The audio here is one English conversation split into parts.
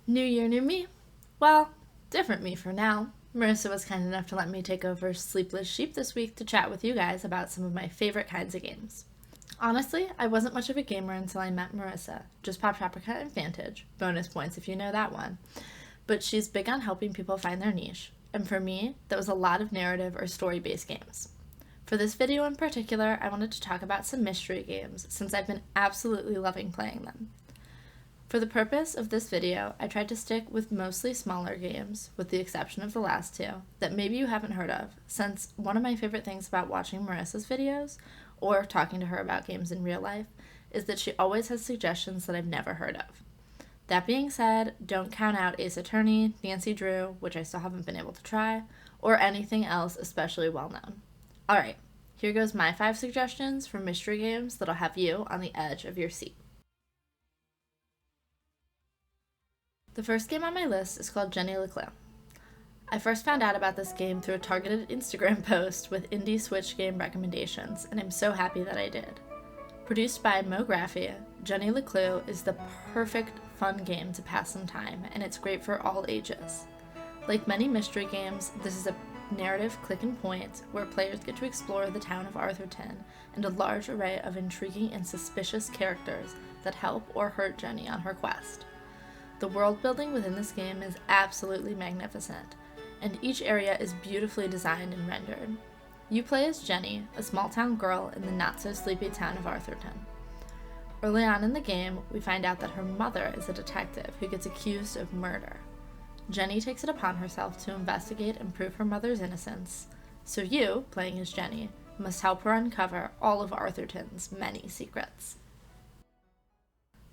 New year, new me. Well, different me for now. Marissa was kind enough to let me take over Sleepless Sheep this week to chat with you guys about some of my favorite kinds of games. Honestly, I wasn't much of a gamer until I met Marissa. Just Pop Tropica and Vantage. Bonus points if you know that one. But she's big on helping people find their niche. And for me, that was a lot of narrative or story based games. For this video in particular, I wanted to talk about some mystery games since I've been absolutely loving playing them. For the purpose of this video, I tried to stick with mostly smaller games, with the exception of the last two, that maybe you haven't heard of, since one of my favorite things about watching Marissa's videos, or talking to her about games in real life, is that she always has suggestions that I've never heard of. That being said, don't count out Ace Attorney, Nancy Drew, which I still haven't been able to try, or anything else especially well known. Alright, here goes my 5 suggestions for mystery games that'll have you on the edge of your seat. The first game on my list is called Jenny LeClue. I first found out about this game through a targeted Instagram post with indie Switch game recommendations, and I'm so happy that I did. Produced by Mo Graffi, Jenny LeClue is the perfect fun game to pass some time, and it's great for all ages. Like many mystery games, this is a narrative click and point where players get to explore the town of Arthurton and a large array of intriguing and suspicious characters that help or hurt Jenny on her quest. The world building within this game is absolutely magnificent, and each area is beautifully designed and rendered. You play as Jenny, a small town girl in the not-so-sleepy town of Arthurton. Early on in the game, we find out that her mother is a detective who gets accused of murder. Jenny takes it upon herself to investigate and prove her mother's innocence, so you, playing as Jenny, must help her uncover all of Arthurton's many secrets.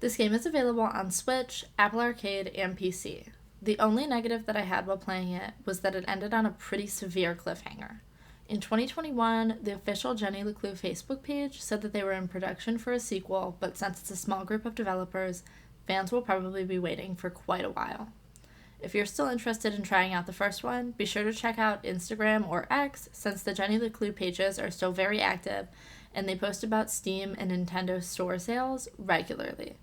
This game is available on Switch, Apple Arcade, and PC. The only negative that I had while playing it was that it ended on a pretty severe cliffhanger. In 2021, the official Jenny LeClue Facebook page said that they were in production for a sequel, but since it's a small group of developers, fans will probably be waiting for quite a while. If you're still interested in trying out the first one, be sure to check out Instagram or X, since the Jenny LeClue pages are still very active, and they post about Steam and Nintendo store sales regularly.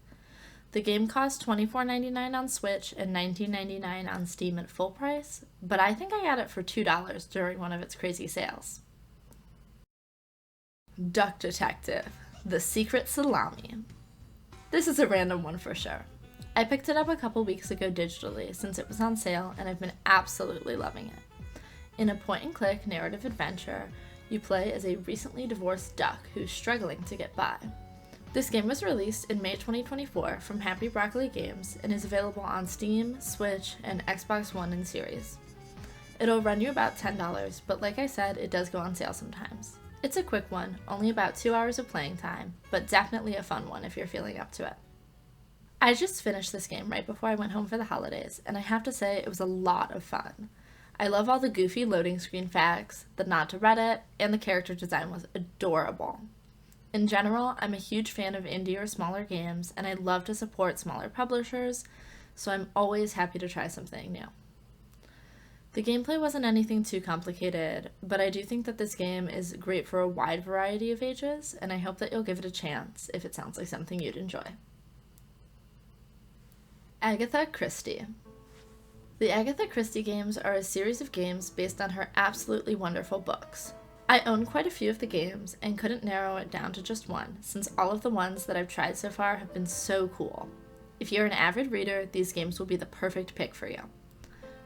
The game costs $24.99 on Switch and $19.99 on Steam at full price, but I think I got it for $2 during one of its crazy sales. Duck Detective, The Secret Salami. This is a random one for sure. I picked it up a couple weeks ago digitally since it was on sale, and I've been absolutely loving it. In a point-and-click narrative adventure, you play as a recently divorced duck who's struggling to get by. This game was released in May 2024 from Happy Broccoli Games and is available on Steam, Switch, and Xbox One and Series. It'll run you about $10, but like I said, it does go on sale sometimes. It's a quick one, only about 2 hours of playing time, but definitely a fun one if you're feeling up to it. I just finished this game right before I went home for the holidays, and I have to say it was a lot of fun. I love all the goofy loading screen facts, the nod to Reddit, and the character design was adorable. In general, I'm a huge fan of indie or smaller games, and I love to support smaller publishers, so I'm always happy to try something new. The gameplay wasn't anything too complicated, but I do think that this game is great for a wide variety of ages, and I hope that you'll give it a chance if it sounds like something you'd enjoy. Agatha Christie. The Agatha Christie games are a series of games based on her absolutely wonderful books. I own quite a few of the games and couldn't narrow it down to just one, since all of the ones that I've tried so far have been so cool. If you're an avid reader, these games will be the perfect pick for you.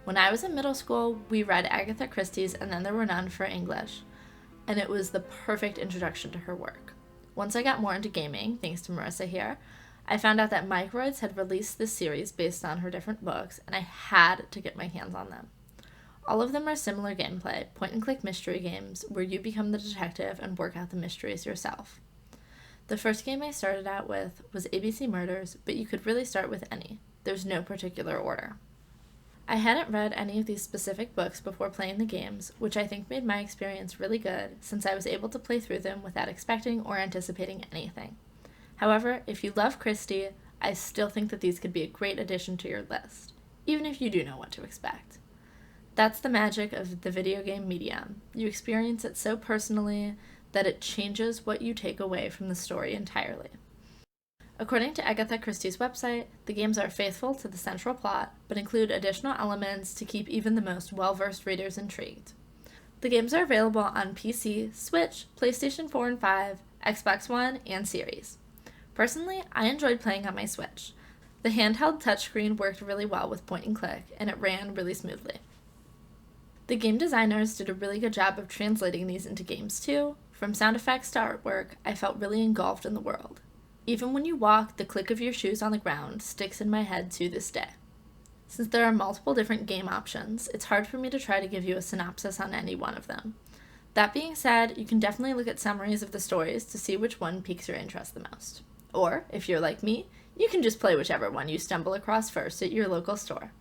When I was in middle school, we read Agatha Christie's And Then There Were None for English, and it was the perfect introduction to her work. Once I got more into gaming, thanks to Marissa here, I found out that Microids had released this series based on her different books, and I had to get my hands on them. All of them are similar gameplay, point-and-click mystery games, where you become the detective and work out the mysteries yourself. The first game I started out with was ABC Murders, but you could really start with any. There's no particular order. I hadn't read any of these specific books before playing the games, which I think made my experience really good, since I was able to play through them without expecting or anticipating anything. However, if you love Christie, I still think that these could be a great addition to your list, even if you do know what to expect. That's the magic of the video game medium. You experience it so personally that it changes what you take away from the story entirely. According to Agatha Christie's website, the games are faithful to the central plot, but include additional elements to keep even the most well-versed readers intrigued. The games are available on PC, Switch, PlayStation 4 and 5, Xbox One, and Series. Personally, I enjoyed playing on my Switch. The handheld touchscreen worked really well with point and click, and it ran really smoothly. The game designers did a really good job of translating these into games too. From sound effects to artwork, I felt really engulfed in the world. Even when you walk, the click of your shoes on the ground sticks in my head to this day. Since there are multiple different game options, it's hard for me to try to give you a synopsis on any one of them. That being said, you can definitely look at summaries of the stories to see which one piques your interest the most. Or, if you're like me, you can just play whichever one you stumble across first at your local store.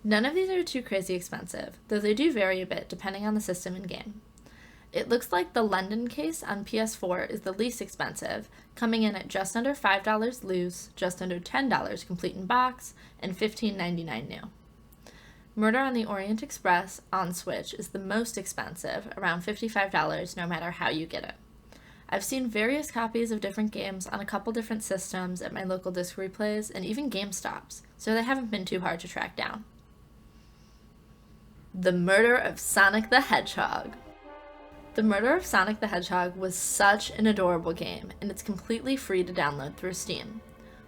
None of these are too crazy expensive, though they do vary a bit depending on the system and game. It looks like the London case on PS4 is the least expensive, coming in at just under $5 loose, just under $10 complete in box, and $15.99 new. Murder on the Orient Express on Switch is the most expensive, around $55 no matter how you get it. I've seen various copies of different games on a couple different systems at my local disc replays and even GameStops, so they haven't been too hard to track down. The Murder of Sonic the Hedgehog. The Murder of Sonic the Hedgehog was such an adorable game, and it's completely free to download through Steam.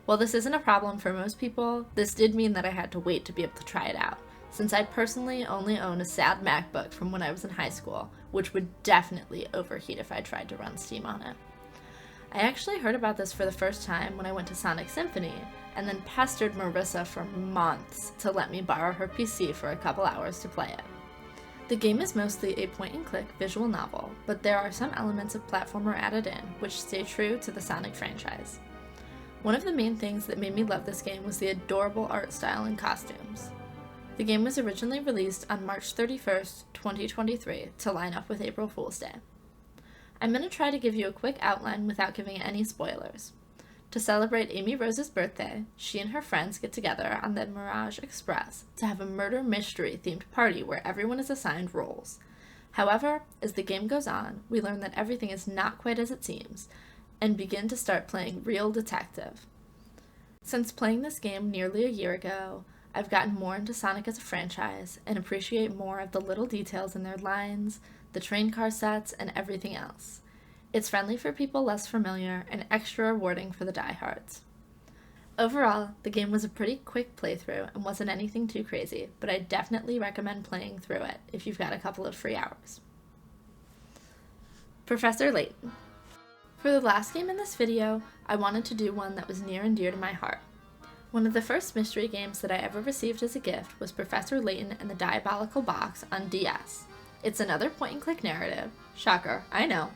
While this isn't a problem for most people, this did mean that I had to wait to be able to try it out, since I personally only own a sad MacBook from when I was in high school, which would definitely overheat if I tried to run Steam on it. I actually heard about this for the first time when I went to Sonic Symphony, and then pestered Marissa for months to let me borrow her PC for a couple hours to play it. The game is mostly a point-and-click visual novel, but there are some elements of platformer added in, which stay true to the Sonic franchise. One of the main things that made me love this game was the adorable art style and costumes. The game was originally released on March 31st, 2023, to line up with April Fool's Day. I'm going to try to give you a quick outline without giving any spoilers. To celebrate Amy Rose's birthday, she and her friends get together on the Mirage Express to have a murder mystery-themed party where everyone is assigned roles. However, as the game goes on, we learn that everything is not quite as it seems, and begin to start playing real detective. Since playing this game nearly a year ago, I've gotten more into Sonic as a franchise and appreciate more of the little details in their lines, the train car sets, and everything else. It's friendly for people less familiar and extra rewarding for the diehards. Overall, the game was a pretty quick playthrough and wasn't anything too crazy, but I definitely recommend playing through it if you've got a couple of free hours. Professor Layton. For the last game in this video, I wanted to do one that was near and dear to my heart. One of the first mystery games that I ever received as a gift was Professor Layton and the Diabolical Box on DS. It's another point-and-click narrative. Shocker, I know.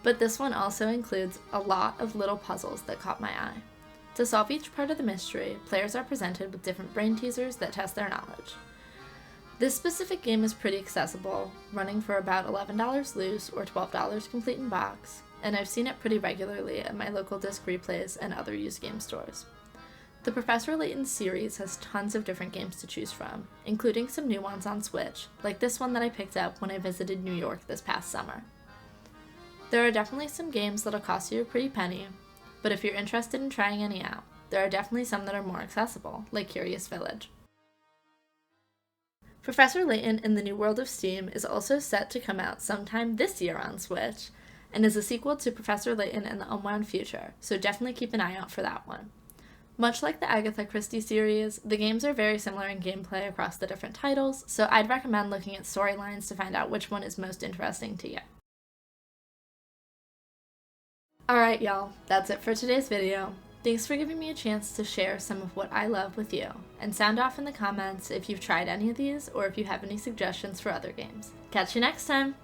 But this one also includes a lot of little puzzles that caught my eye. To solve each part of the mystery, players are presented with different brain teasers that test their knowledge. This specific game is pretty accessible, running for about $11 loose or $12 complete in box, and I've seen it pretty regularly at my local disc replays and other used game stores. The Professor Layton series has tons of different games to choose from, including some new ones on Switch, like this one that I picked up when I visited New York this past summer. There are definitely some games that'll cost you a pretty penny, but if you're interested in trying any out, there are definitely some that are more accessible, like Curious Village. Professor Layton in the New World of Steam is also set to come out sometime this year on Switch, and is a sequel to Professor Layton and the Unwound Future, so definitely keep an eye out for that one. Much like the Agatha Christie series, the games are very similar in gameplay across the different titles, so I'd recommend looking at storylines to find out which one is most interesting to you. Alright y'all, that's it for today's video. Thanks for giving me a chance to share some of what I love with you, and sound off in the comments if you've tried any of these or if you have any suggestions for other games. Catch you next time!